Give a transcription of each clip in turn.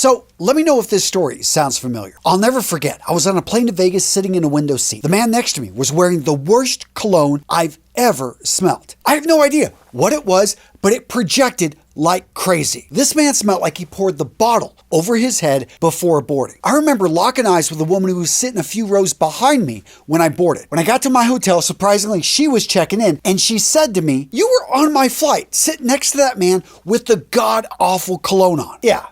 So let me know if this story sounds familiar. I'll never forget, I was on a plane to Vegas sitting in a window seat. The man next to me was wearing the worst cologne I've ever smelled. I have no idea what it was, but it projected like crazy. This man smelled like he poured the bottle over his head before boarding. I remember locking eyes with a woman who was sitting a few rows behind me when I boarded. When I got to my hotel, surprisingly, she was checking in and she said to me, "You were on my flight, sitting next to that man with the god-awful cologne on." Yeah,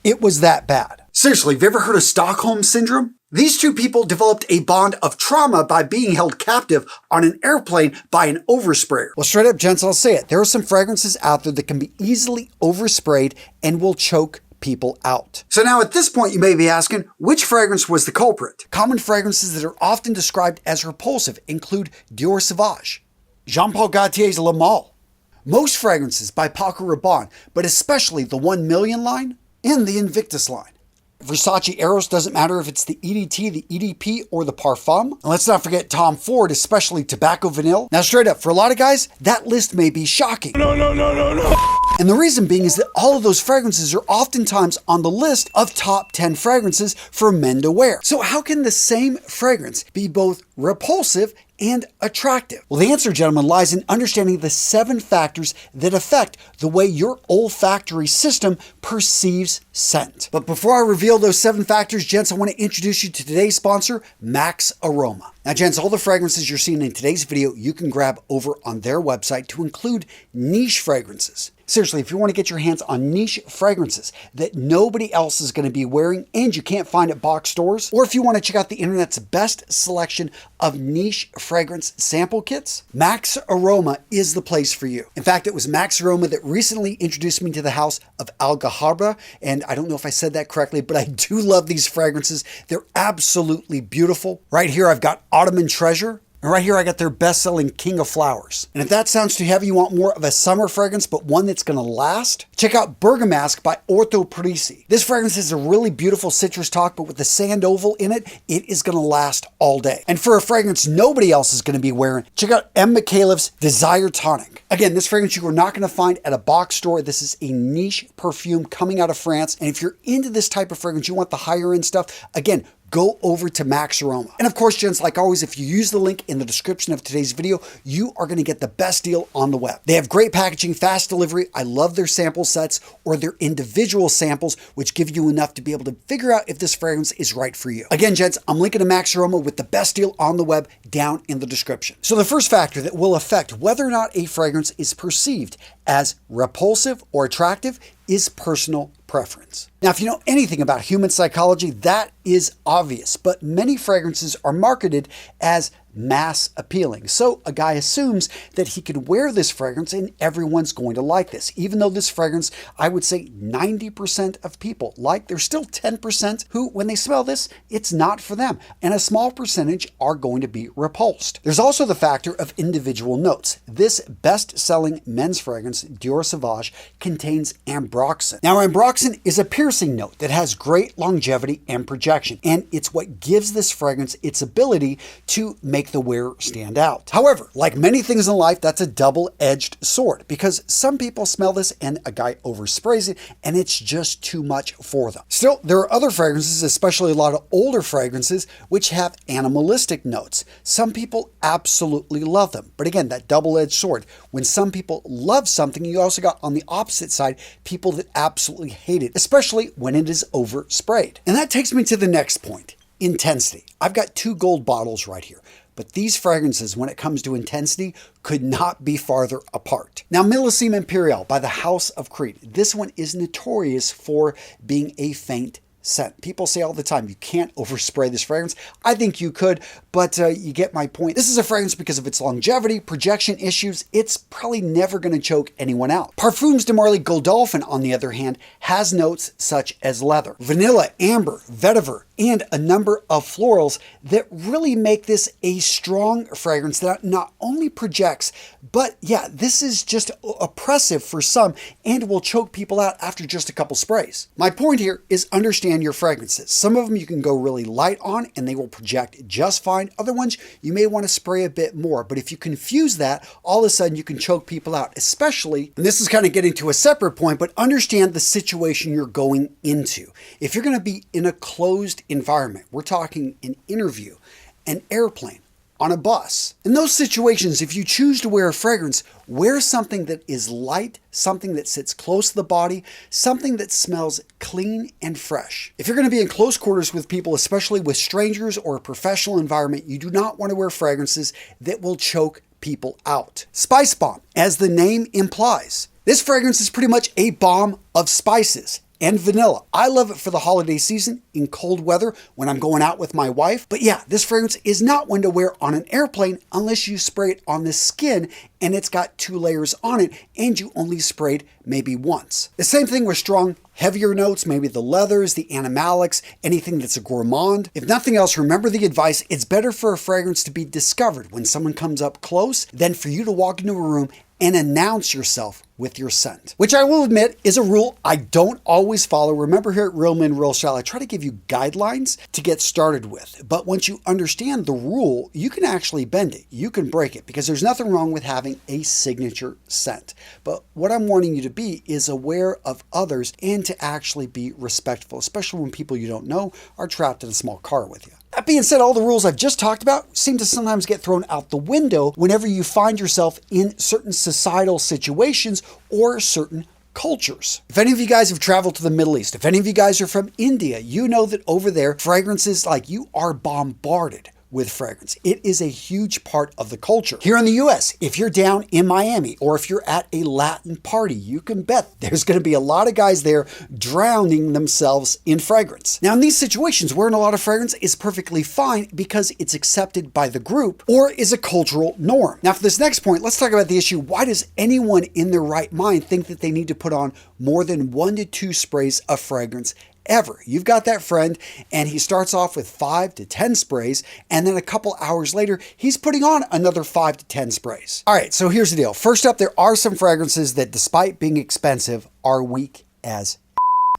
it was that bad. Seriously, have you ever heard of Stockholm Syndrome? These two people developed a bond of trauma by being held captive on an airplane by an oversprayer. Well, straight up, gents, I'll say it. There are some fragrances out there that can be easily oversprayed and will choke people out. So now at this point, you may be asking, which fragrance was the culprit? Common fragrances that are often described as repulsive include Dior Sauvage, Jean Paul Gaultier's Le Male, most fragrances by Paco Rabanne, but especially the 1 Million line and the Invictus line. Versace Eros, doesn't matter if it's the EDT, the EDP, or the Parfum. And let's not forget Tom Ford, especially Tobacco Vanille. Now, straight up, for a lot of guys, that list may be shocking. No. And the reason being is that all of those fragrances are oftentimes on the list of top 10 fragrances for men to wear. So how can the same fragrance be both repulsive and attractive? Well, the answer, gentlemen, lies in understanding the 7 factors that affect the way your olfactory system perceives scent. But before I reveal those 7 factors, gents, I want to introduce you to today's sponsor, MaxAroma. Now, gents, all the fragrances you're seeing in today's video, you can grab over on their website to include niche fragrances. Seriously, if you want to get your hands on niche fragrances that nobody else is going to be wearing and you can't find at box stores, or if you want to check out the internet's best selection of niche fragrance sample kits, MaxAroma is the place for you. In fact, it was MaxAroma that recently introduced me to the house of Algaharba, and I don't know if I said that correctly, but I do love these fragrances. They're absolutely beautiful. Right here, I've got Ottoman Treasure. And right here, I got their best-selling King of Flowers. And if that sounds too heavy, you want more of a summer fragrance, but one that's gonna last, check out Bergamasque by Ortho Parisi. This fragrance is a really beautiful citrus talk, but with the sand oval in it, it is gonna last all day. And for a fragrance nobody else is gonna be wearing, check out M. McCaleb's Desire Tonic. Again, this fragrance you are not gonna find at a box store. This is a niche perfume coming out of France. And if you're into this type of fragrance, you want the higher end stuff, again, go over to MaxAroma. And of course, gents, like always, if you use the link in the description of today's video, you are going to get the best deal on the web. They have great packaging, fast delivery. I love their sample sets or their individual samples, which give you enough to be able to figure out if this fragrance is right for you. Again, gents, I'm linking to MaxAroma with the best deal on the web down in the description. So the first factor that will affect whether or not a fragrance is perceived as repulsive or attractive is personal preference. Now, if you know anything about human psychology, that is obvious, but many fragrances are marketed as mass appealing. So a guy assumes that he could wear this fragrance and everyone's going to like this. Even though this fragrance, I would say 90% of people like, there's still 10% who, when they smell this, it's not for them. And a small percentage are going to be repulsed. There's also the factor of individual notes. This best-selling men's fragrance, Dior Sauvage, contains ambroxan. Now, ambroxan is a piercing note that has great longevity and projection, and it's what gives this fragrance its ability to make the wearer stand out. However, like many things in life, that's a double-edged sword, because some people smell this and a guy oversprays it and it's just too much for them. Still, there are other fragrances, especially a lot of older fragrances, which have animalistic notes. Some people absolutely love them, but again, that double-edged sword. When some people love something, you also got on the opposite side people that absolutely hate it, especially when it is oversprayed. And that takes me to the next point, intensity. I've got 2 gold bottles right here. But these fragrances, when it comes to intensity, could not be farther apart. Now, Millesime Imperial by the House of Creed. This one is notorious for being a faint scent. People say all the time, you can't overspray this fragrance. I think you could, but you get my point. This is a fragrance because of its longevity, projection issues. It's probably never going to choke anyone out. Parfums de Marly Godolphin, on the other hand, has notes such as leather, vanilla, amber, vetiver, and a number of florals that really make this a strong fragrance that not only projects, but yeah, this is just oppressive for some and will choke people out after just a couple sprays. My point here is understand understand your fragrances. Some of them you can go really light on and they will project just fine. Other ones you may want to spray a bit more. But if you confuse that, all of a sudden you can choke people out, especially, and this is kind of getting to a separate point, but understand the situation you're going into. If you're going to be in a closed environment, we're talking an interview, an airplane, on a bus. In those situations, if you choose to wear a fragrance, wear something that is light, something that sits close to the body, something that smells clean and fresh. If you're going to be in close quarters with people, especially with strangers or a professional environment, you do not want to wear fragrances that will choke people out. Spicebomb, as the name implies. This fragrance is pretty much a bomb of spices and vanilla. I love it for the holiday season in cold weather when I'm going out with my wife. But yeah, this fragrance is not one to wear on an airplane unless you spray it on the skin and it's got 2 layers on it and you only sprayed maybe once. The same thing with strong, heavier notes, maybe the leathers, the animalics, anything that's a gourmand. If nothing else, remember the advice, it's better for a fragrance to be discovered when someone comes up close than for you to walk into a room and announce yourself with your scent, which I will admit is a rule I don't always follow. Remember, here at Real Men Real Style, I try to give you guidelines to get started with. But once you understand the rule, you can actually bend it. You can break it because there's nothing wrong with having a signature scent. But what I'm wanting you to be is aware of others and to actually be respectful, especially when people you don't know are trapped in a small car with you. That being said, all the rules I've just talked about seem to sometimes get thrown out the window whenever you find yourself in certain societal situations or certain cultures. If any of you guys have traveled to the Middle East, if any of you guys are from India, you know that over there, fragrances, like, you are bombarded with fragrance. It is a huge part of the culture. Here in the US, if you're down in Miami or if you're at a Latin party, you can bet there's going to be a lot of guys there drowning themselves in fragrance. Now, in these situations, wearing a lot of fragrance is perfectly fine because it's accepted by the group or is a cultural norm. Now, for this next point, let's talk about the issue. Why does anyone in their right mind think that they need to put on more than 1 to 2 sprays of fragrance ever? You've got that friend and he starts off with 5 to 10 sprays and then a couple hours later he's putting on another 5 to 10 sprays. All right, so here's the deal. First up, there are some fragrances that, despite being expensive, are weak as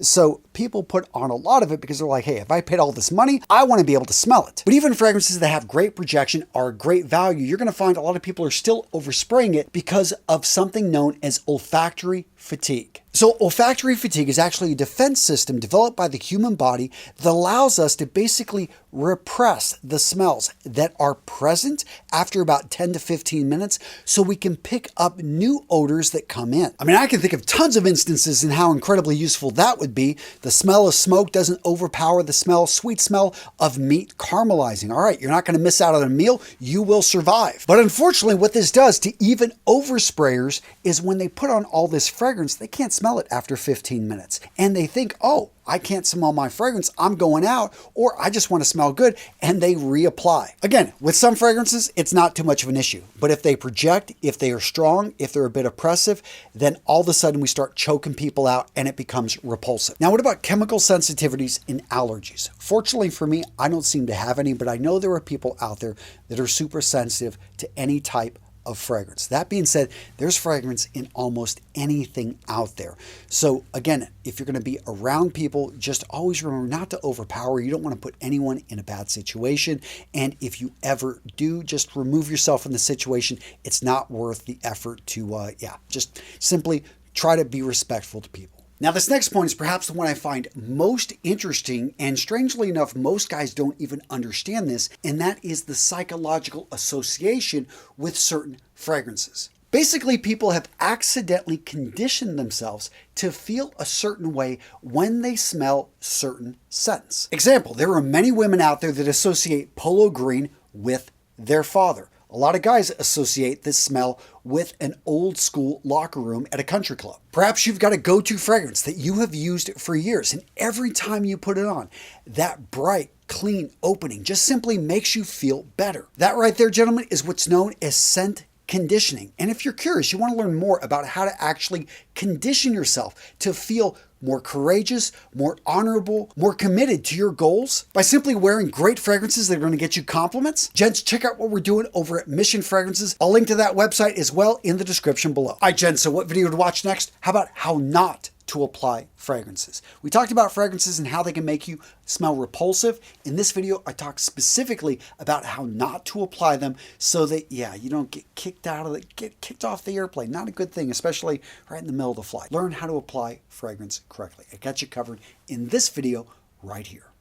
so people put on a lot of it because they're like, hey, if I paid all this money, I want to be able to smell it. But even fragrances that have great projection are great value, you're going to find a lot of people are still overspraying it because of something known as olfactory fatigue. So olfactory fatigue is actually a defense system developed by the human body that allows us to basically repress the smells that are present after about 10 to 15 minutes so we can pick up new odors that come in. I mean, I can think of tons of instances in how incredibly useful that would be. The smell of smoke doesn't overpower the sweet smell of meat caramelizing. All right, you're not going to miss out on a meal. You will survive. But unfortunately, what this does to even oversprayers is when they put on all this fragrance, they can't smell it after 15 minutes. And they think, oh, I can't smell my fragrance, I'm going out, or I just want to smell good, and they reapply. Again, with some fragrances, it's not too much of an issue. But if they project, if they are strong, if they're a bit oppressive, then all of a sudden we start choking people out and it becomes repulsive. Now, what about chemical sensitivities and allergies? Fortunately for me, I don't seem to have any, but I know there are people out there that are super sensitive to any type of fragrance. That being said, there's fragrance in almost anything out there. So again, if you're going to be around people, just always remember not to overpower. You don't want to put anyone in a bad situation. And if you ever do, just remove yourself from the situation. It's not worth the effort to, just simply try to be respectful to people. Now, this next point is perhaps the one I find most interesting, and strangely enough, most guys don't even understand this, and that is the psychological association with certain fragrances. Basically, people have accidentally conditioned themselves to feel a certain way when they smell certain scents. Example, there are many women out there that associate polo green with their father. A lot of guys associate this smell with an old school locker room at a country club. Perhaps you've got a go-to fragrance that you have used for years, and every time you put it on, that bright, clean opening just simply makes you feel better. That right there, gentlemen, is what's known as scent conditioning. And if you're curious, you want to learn more about how to actually condition yourself to feel more courageous, more honorable, more committed to your goals by simply wearing great fragrances that are going to get you compliments. Gents, check out what we're doing over at Mission Fragrances. I'll link to that website as well in the description below. All right, gents, so what video to watch next? How about how not to apply fragrances. We talked about fragrances and how they can make you smell repulsive. In this video, I talked specifically about how not to apply them so that, you don't get kicked off the airplane. Not a good thing, especially right in the middle of the flight. Learn how to apply fragrance correctly. I got you covered in this video right here.